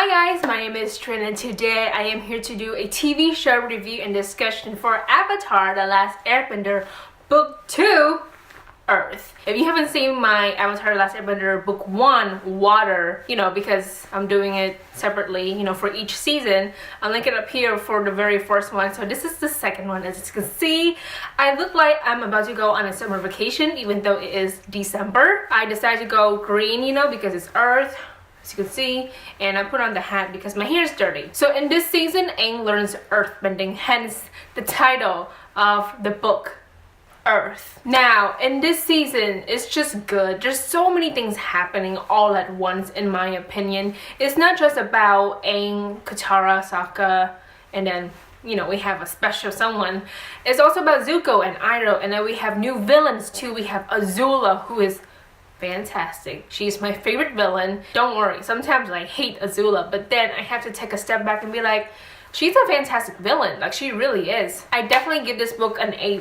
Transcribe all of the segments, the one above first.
Hi guys, my name is Trinh and today I am here to do a TV show review and discussion for Avatar: The Last Airbender Book 2, Earth. If you haven't seen my Avatar: The Last Airbender Book 1, Water, because I'm doing it separately, for each season, I'll link it up here for the very first one. So this is the second one. As you can see, I look like I'm about to go on a summer vacation even though it is December. I decided to go green, because it's Earth, as you can see, and I put on the hat because my hair is dirty. So in this season, Aang learns earthbending, hence the title of the book, Earth. Now, in this season, it's just good. There's so many things happening all at once, in my opinion. It's not just about Aang, Katara, Sokka, and then we have a special someone. It's also about Zuko and Iroh, and then we have new villains too. We have Azula, who is fantastic. She's my favorite villain. Don't worry, sometimes I hate Azula, but then I have to take a step back and be like, she's a fantastic villain. Like, she really is. I definitely give this book an A+.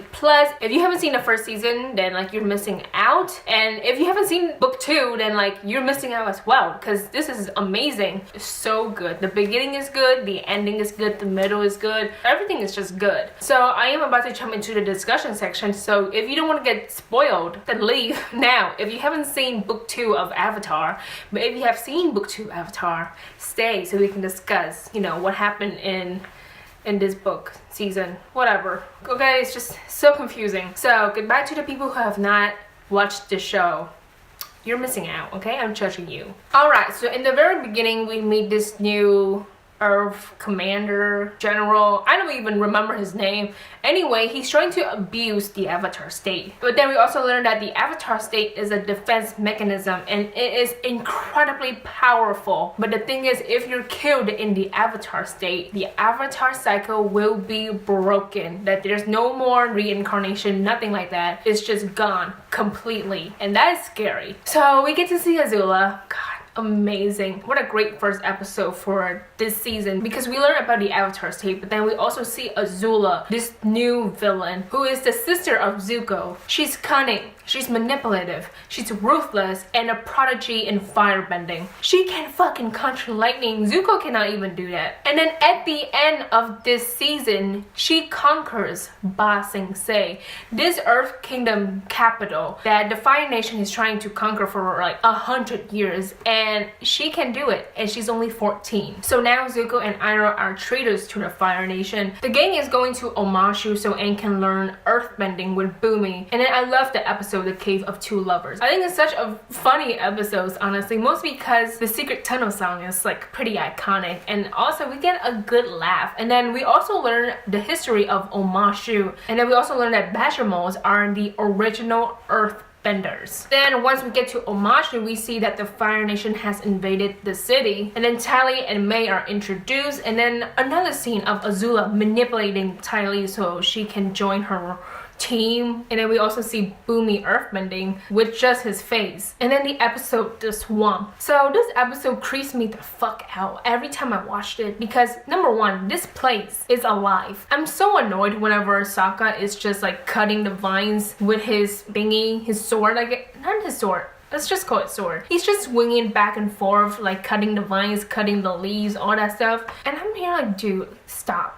If you haven't seen the first season, then you're missing out. And if you haven't seen book 2, then you're missing out as well, because this is amazing. It's so good. The beginning is good, the ending is good, the middle is good. Everything is just good. So I am about to jump into the discussion section. So if you don't want to get spoiled, then leave now. If you haven't seen book 2 of Avatar, but if you have seen book 2 Avatar, stay so we can discuss, what happened in this book, season, whatever. Okay, it's just so confusing. So goodbye to the people who have not watched the show. You're missing out, okay? I'm judging you. Alright, so in the very beginning, we meet this new Earth commander, general. I don't even remember his name. Anyway, he's trying to abuse the Avatar state. But then we also learn that the Avatar state is a defense mechanism and it is incredibly powerful. But the thing is, if you're killed in the Avatar state, the Avatar cycle will be broken. That there's no more reincarnation, nothing like that. It's just gone completely. And that is scary. So we get to see Azula. God, amazing. What a great first episode for this season, because we learn about the Avatar state, but then we also see Azula, this new villain who is the sister of Zuko. She's cunning, she's manipulative, she's ruthless, and a prodigy in firebending. She can fucking conjure lightning. Zuko cannot even do that. And then at the end of this season, she conquers Ba Sing Se, this Earth Kingdom capital that the Fire Nation is trying to conquer for 100 years, and she can do it, and she's only 14. So now Zuko and Iroh are traitors to the Fire Nation. The gang is going to Omashu so Aang can learn earthbending with Bumi. And then I love the episode, The Cave of Two Lovers. I think it's such a funny episode, honestly, mostly because the Secret Tunnel song is pretty iconic, and also we get a good laugh. And then we also learn the history of Omashu, and then we also learn that Bashamos are the original Earth benders. Then once we get to Omashu, we see that the Fire Nation has invaded the city, and then Tally and May are introduced, and then another scene of Azula manipulating Tally so she can join her team. And then we also see Bumi earthbending with just his face. And then the episode, The Swamp. So this episode creeps me the fuck out every time I watched it, because number one, this place is alive. I'm so annoyed whenever Sokka is just cutting the vines with his thingy, his sword, not his sword, let's just call it sword. He's just swinging back and forth, cutting the vines, cutting the leaves, all that stuff. And I'm here dude, stop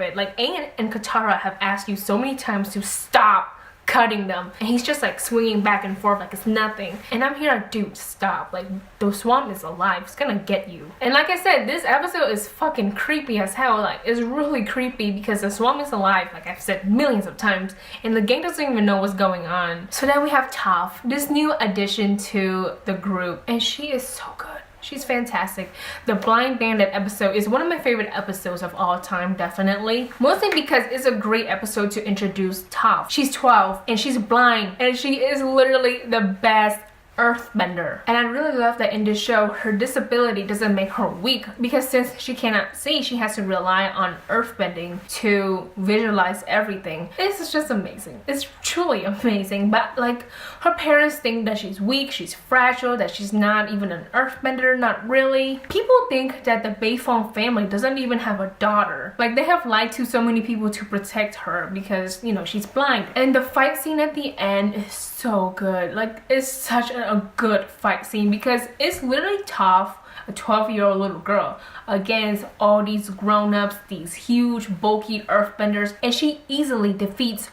it. Aang and Katara have asked you so many times to stop cutting them, and he's just swinging back and forth like it's nothing. And I'm here dude, stop. The swamp is alive, it's gonna get you. And like I said, this episode is fucking creepy as hell. It's really creepy because the swamp is alive, like I've said millions of times, and the gang doesn't even know what's going on. So then we have Toph, this new addition to the group, and she is so good. She's fantastic. The Blind Bandit episode is one of my favorite episodes of all time, definitely. Mostly because it's a great episode to introduce Toph. She's 12 and she's blind, and she is literally the best earthbender. And I really love that in this show, her disability doesn't make her weak, because since she cannot see, she has to rely on earthbending to visualize everything. This is just amazing. It's truly amazing. But her parents think that she's weak, she's fragile, that she's not even an earthbender. Not really. People think that the Beifong family doesn't even have a daughter. They have lied to so many people to protect her because she's blind. And the fight scene at the end is so good. Like, it's such a good fight scene because it's literally Toph a 12-year-old little girl against all these grown-ups, these huge bulky earthbenders, and she easily defeats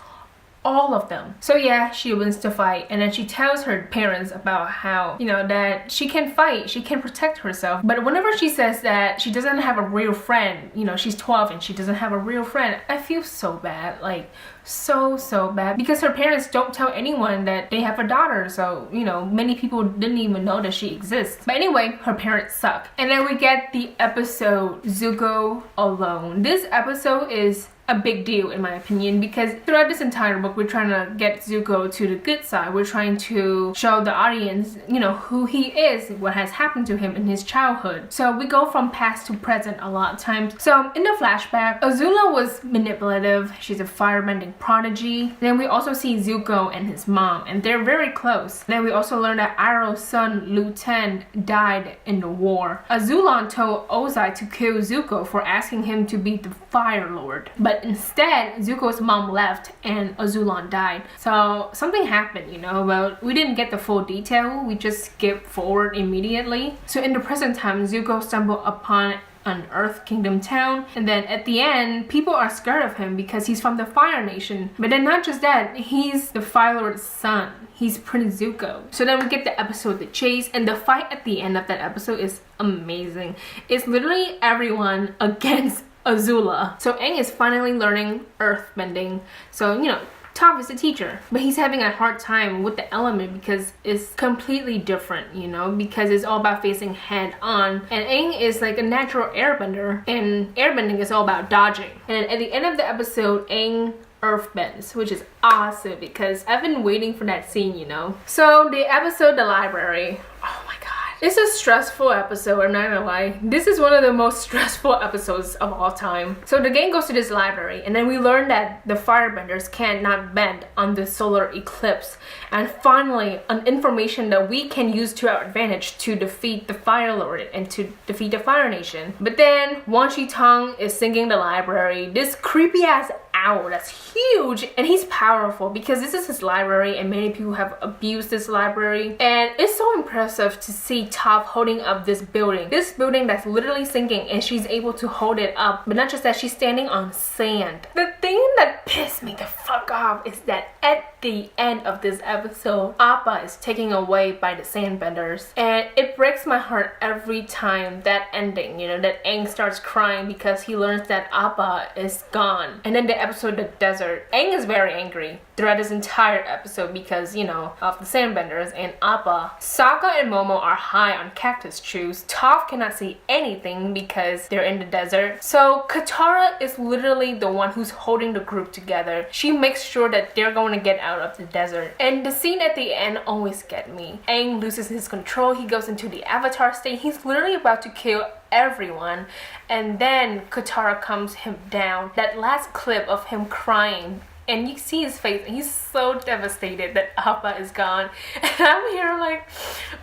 all of them. So yeah, she wins the fight, and then she tells her parents about how, you know, that she can fight, she can protect herself. But whenever she says that she doesn't have a real friend, you know, she's 12 and she doesn't have a real friend, I feel so bad, like so bad, because her parents don't tell anyone that they have a daughter. So, you know, many people didn't even know that she exists. But anyway, her parents suck. And then we get the episode Zuko Alone. This episode is a big deal in my opinion, because throughout this entire book we're trying to get Zuko to the good side. We're trying to show the audience, you know, who he is, what has happened to him in his childhood. So we go from past to present a lot of times. So in the flashback, Azula was manipulative. She's a firebending prodigy. Then we also see Zuko and his mom, and they're very close. Then we also learn that Iroh's son Lu Ten died in the war. Azula told Ozai to kill Zuko for asking him to be the Fire Lord, but instead, Zuko's mom left and Azulon died. So something happened, you know, but we didn't get the full detail. We just skipped forward immediately. So in the present time, Zuko stumbled upon an Earth Kingdom town, and then at the end, people are scared of him because he's from the Fire Nation. But then not just that, he's the Fire Lord's son. He's Prince Zuko. So then we get the episode The Chase, and the fight at the end of that episode is amazing. It's literally everyone against Azula. So Aang is finally learning earthbending. So, you know, Toph is a teacher, but he's having a hard time with the element because it's completely different, you know, because it's all about facing head on. And Aang is like a natural airbender, and airbending is all about dodging. And at the end of the episode, Aang earthbends, which is awesome because I've been waiting for that scene, you know. So the episode The Library. Oh my god. It's a stressful episode, I'm not gonna lie. This is one of the most stressful episodes of all time. So the gang goes to this library, and then we learn that the firebenders cannot bend on the solar eclipse. And finally, an information that we can use to our advantage to defeat the Fire Lord and to defeat the Fire Nation. But then Wan Shi Tong is singing the library. This creepy ass owl that's huge, and he's powerful because this is his library and many people have abused this library. And it's so impressive to see Toph holding up this building that's literally sinking, and she's able to hold it up. But not just that, she's standing on sand. The thing that pissed me the fuck off is that at the end of this episode, Appa is taken away by the sandbenders, and it breaks my heart every time that ending, you know, that Aang starts crying because he learns that Appa is gone. And then the episode The Desert, Aang is very angry throughout this entire episode because, you know, of the sandbenders and Appa. Sokka and Momo are high on cactus chews. Toph cannot see anything because they're in the desert. So Katara is literally the one who's holding the group together. She makes sure that they're going to get out of the desert. And the scene at the end always get me. Aang loses his control. He goes into the Avatar state. He's literally about to kill everyone, and then Katara calms him down. That last clip of him crying, and you see his face, and he's so devastated that Appa is gone. And I'm here like,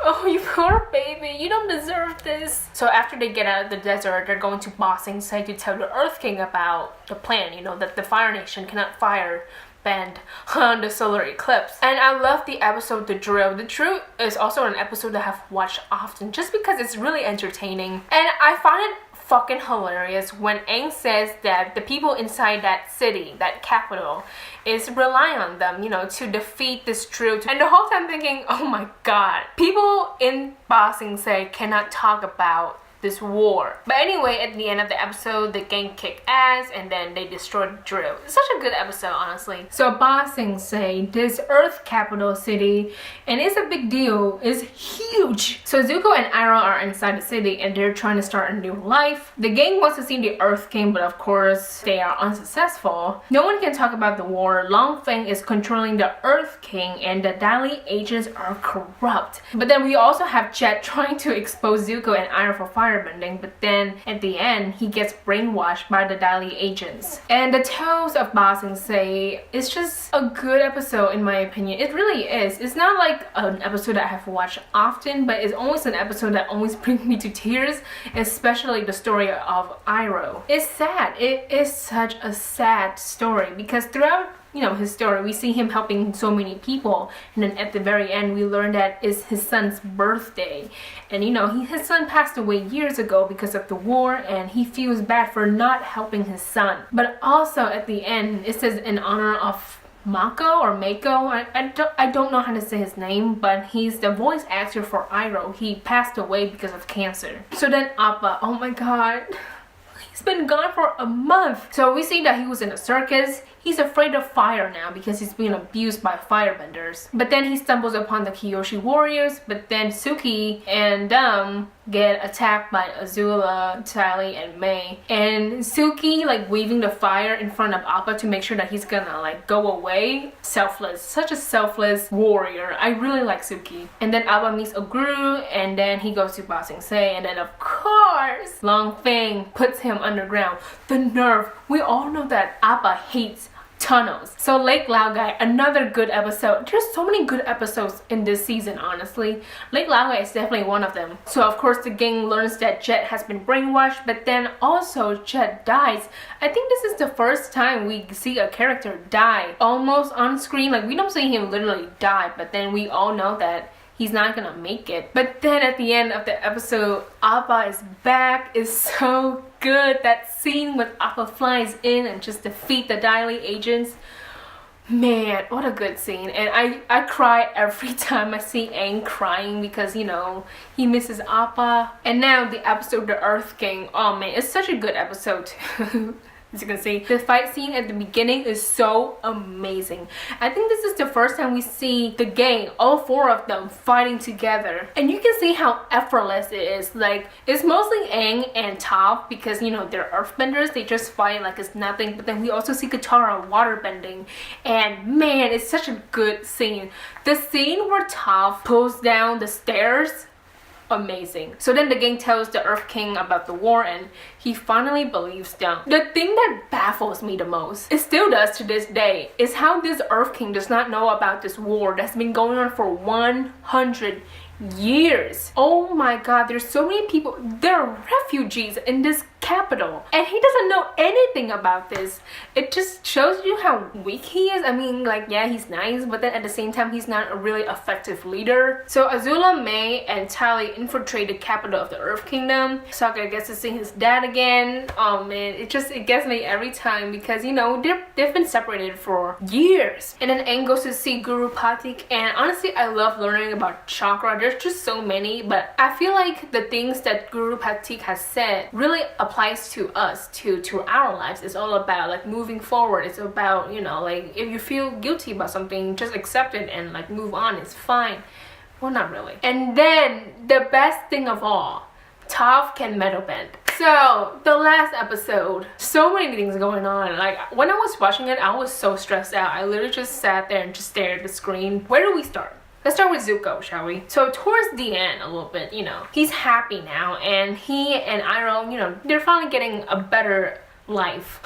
oh, you poor baby, you don't deserve this. So after they get out of the desert, they're going to Ba Sing Se to tell the Earth King about the plan, you know, that the Fire Nation cannot bend on the solar eclipse. And I love the episode The Drill. The Drill is also an episode that I've watched often just because it's really entertaining. And I find it fucking hilarious when Aang says that the people inside that city, that capital, is relying on them, you know, to defeat this drill. And the whole time thinking, oh my god, people in Ba Sing Se cannot talk about this war. But anyway, at the end of the episode, the gang kick ass and then they destroyed the drill. It's such a good episode, honestly. So Ba Sing Se, this Earth capital city, and it's a big deal, it's huge. So Zuko and Iroh are inside the city and they're trying to start a new life. The gang wants to see the Earth King, but of course they are unsuccessful. No one can talk about the war. Long Feng is controlling the Earth King and the Dali agents are corrupt. But then we also have Jet trying to expose Zuko and Iroh for firebending, but then at the end he gets brainwashed by the Dali agents. And the Tales of Ba Sing Se is just a good episode in my opinion. It really is. It's not like an episode that I have watched often, but it's always an episode that always brings me to tears, especially the story of Iroh. It's sad. It is such a sad story because throughout his story. We see him helping so many people, and then at the very end we learn that it's his son's birthday, and his son passed away years ago because of the war, and he feels bad for not helping his son. But also at the end it says in honor of Mako or Mako, I don't know how to say his name, but he's the voice actor for Iroh. He passed away because of cancer. So then Appa, oh my god, he's been gone for a month. So we see that he was in a circus. He's afraid of fire now because he's being abused by firebenders. But then he stumbles upon the Kyoshi warriors, but then Suki and get attacked by Azula, Tally, and May. And Suki like waving the fire in front of Appa to make sure that he's gonna like go away. Selfless, such a selfless warrior. I really like Suki. And then Appa meets Oguru, and then he goes to Ba Sing Se, and then of course Long Feng puts him underground. The nerve. We all know that Appa hates tunnels. So Lake Laogai, another good episode. There's so many good episodes in this season, honestly. Lake Laogai is definitely one of them. So of course the gang learns that Jet has been brainwashed, but then also Jet dies. I think this is the first time we see a character die almost on screen. Like we don't see him literally die, but then we all know that he's not gonna make it. But then at the end of the episode, Appa is back. It's so good. That scene with Appa flies in and just defeat the Daily agents. Man, what a good scene. And I cry every time I see Aang crying because, he misses Appa. And now the episode The Earth King. Oh man, it's such a good episode too. As you can see, the fight scene at the beginning is so amazing. I think this is the first time we see the gang, all four of them, fighting together. And you can see how effortless it is. Like, it's mostly Aang and Toph because, they're earthbenders. They just fight like it's nothing. But then we also see Katara waterbending. And man, it's such a good scene. The scene where Toph pulls down the stairs, amazing. So then the gang tells the Earth King about the war, and he finally believes them. The thing that baffles me the most, it still does to this day, is how this Earth King does not know about this war that's been going on for 100 years. Oh my god, there's so many people. There are refugees in this capital, and he doesn't know anything about this. It just shows you how weak he is. I mean, like, yeah, he's nice, but then at the same time he's not a really effective leader. So Azula, May, and Tally infiltrate the capital of the Earth Kingdom. Sokka gets to see his dad again. Oh man, it gets me every time because they've been separated for years. And then Aang goes to see Guru Patik, and honestly I love learning about chakra. There's just so many, but I feel like the things that Guru Patik has said really applies to us, to our lives. It's all about like moving forward. It's about, like if you feel guilty about something, just accept it and like move on. It's fine. Well, not really. And then the best thing of all, Toph can metal bend. So the last episode, so many things going on. Like when I was watching it, I was so stressed out. I literally just sat there and just stared at the screen. Where do we start? Let's start with Zuko, shall we? So towards the end a little bit, he's happy now, and he and Iroh, they're finally getting a better life.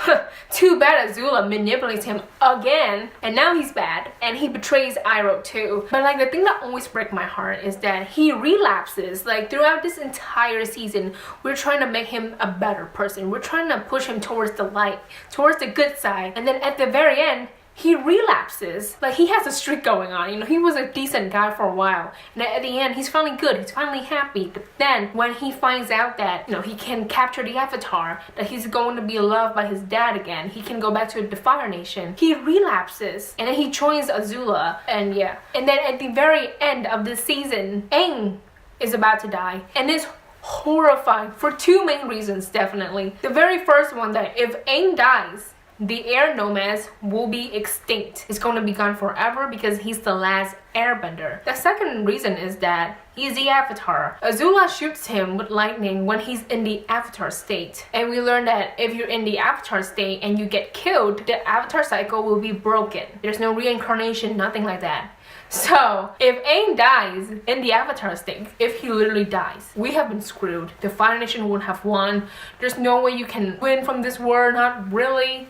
Too bad Azula manipulates him again, and now he's bad, and he betrays Iroh too. But like the thing that always breaks my heart is that he relapses. Like throughout this entire season, we're trying to make him a better person. We're trying to push him towards the light, towards the good side, and then at the very end, he relapses. Like he has a streak going on. He was a decent guy for a while, and at the end he's finally good, he's finally happy. But then when he finds out that he can capture the Avatar, that he's going to be loved by his dad again, he can go back to the Fire Nation, he relapses, and then he joins Azula. And yeah, and then at the very end of the season, Aang is about to die, and it's horrifying for two main reasons. Definitely the very first one, that if Aang dies, the air nomads will be extinct. It's going to be gone forever because he's the last airbender. The second reason is that he's the Avatar. Azula shoots him with lightning when he's in the Avatar state. And we learn that if you're in the Avatar state and you get killed, the Avatar cycle will be broken. There's no reincarnation, nothing like that. So if Aang dies in the Avatar state, if he literally dies, we have been screwed. The Fire Nation won't have won. There's no way you can win from this war, not really.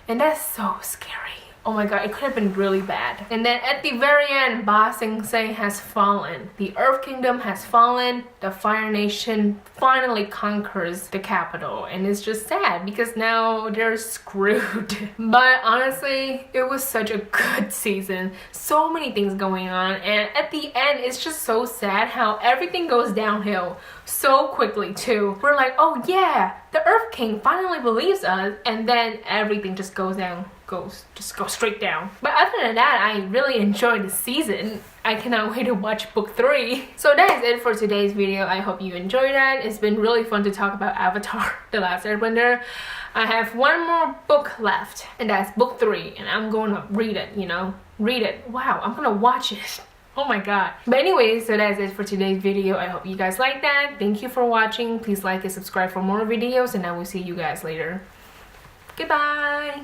And that's so scary. oh my god, it could have been really bad. And then at the very end, Ba Sing Se has fallen. The Earth Kingdom has fallen. The Fire Nation finally conquers the capital, and it's just sad because now they're screwed. But honestly, it was such a good season. So many things going on, and at the end, it's just so sad how everything goes downhill so quickly too. We're like, oh yeah, the Earth King finally believes us, and then everything just goes straight down. But other than that, I really enjoyed the season. I cannot wait to watch book 3. So that is it for today's video. I hope you enjoyed that. It's been really fun to talk about Avatar The Last Airbender. I have one more book left, and that's book 3, and I'm going to read it, you know? Read it. Wow, I'm gonna watch it. Oh my god. But anyway, so that's it for today's video. I hope you guys like that. Thank you for watching. Please like and subscribe for more videos, and I will see you guys later. Goodbye.